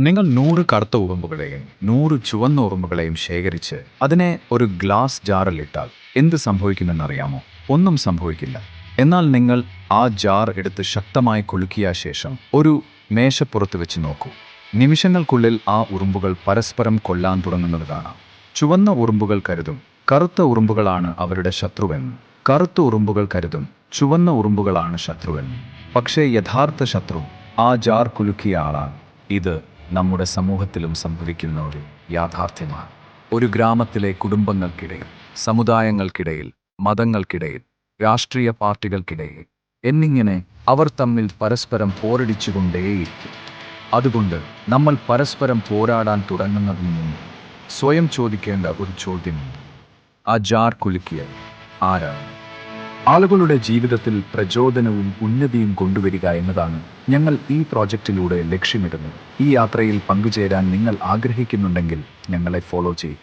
നിങ്ങൾ 100 കറുത്ത ഉറുമ്പുകളെയും 100 ചുവന്ന ഉറുമ്പുകളെയും ശേഖരിച്ച് അതിനെ ഒരു ഗ്ലാസ് ജാറിലിട്ടാൽ എന്ത് സംഭവിക്കുമെന്നറിയാമോ? ഒന്നും സംഭവിക്കില്ല. എന്നാൽ നിങ്ങൾ ആ ജാർ എടുത്ത് ശക്തമായി കുലുക്കിയ ശേഷം ഒരു മേശപ്പുറത്ത് വെച്ച് നോക്കൂ. നിമിഷങ്ങൾക്കുള്ളിൽ ആ ഉറുമ്പുകൾ പരസ്പരം കൊല്ലാൻ തുടങ്ങുന്നത് കാണാം. ചുവന്ന ഉറുമ്പുകൾ കരുതും കറുത്ത ഉറുമ്പുകളാണ് അവരുടെ ശത്രുവെന്ന്. കറുത്ത ഉറുമ്പുകൾ കരുതും ചുവന്ന ഉറുമ്പുകളാണ് ശത്രുവെന്ന്. പക്ഷേ യഥാർത്ഥ ശത്രു ആ ജാർ കുലുക്കിയ ആളാണ്. ഇത് നമ്മുടെ സമൂഹത്തിലും സംഭവിക്കുന്ന ഒരു യാഥാർത്ഥ്യമാണ്. ഒരു ഗ്രാമത്തിലെ കുടുംബങ്ങൾക്കിടയിൽ, സമുദായങ്ങൾക്കിടയിൽ, മതങ്ങൾക്കിടയിൽ, രാഷ്ട്രീയ പാർട്ടികൾക്കിടയിൽ എന്നിങ്ങനെ അവർ തമ്മിൽ പരസ്പരം പോരടിച്ചുകൊണ്ടേയിരിക്കും. അതുകൊണ്ട് നമ്മൾ പരസ്പരം പോരാടാൻ തുടങ്ങുന്നതിന് മുമ്പ് സ്വയം ചോദിക്കേണ്ട ഒരു ചോദ്യമുണ്ട്: ആ ജാർ കുലുക്കിയത് ആരാണ്? ആളുകളുടെ ജീവിതത്തിൽ പ്രചോദനവും ഉന്നതിയും കൊണ്ടുവരിക എന്നതാണ് ഞങ്ങൾ ഈ പ്രോജക്റ്റിലൂടെ ലക്ഷ്യമിടുന്നത്. ഈ യാത്രയിൽ പങ്കുചേരാൻ നിങ്ങൾ ആഗ്രഹിക്കുന്നുണ്ടെങ്കിൽ ഞങ്ങളെ ഫോളോ ചെയ്യും.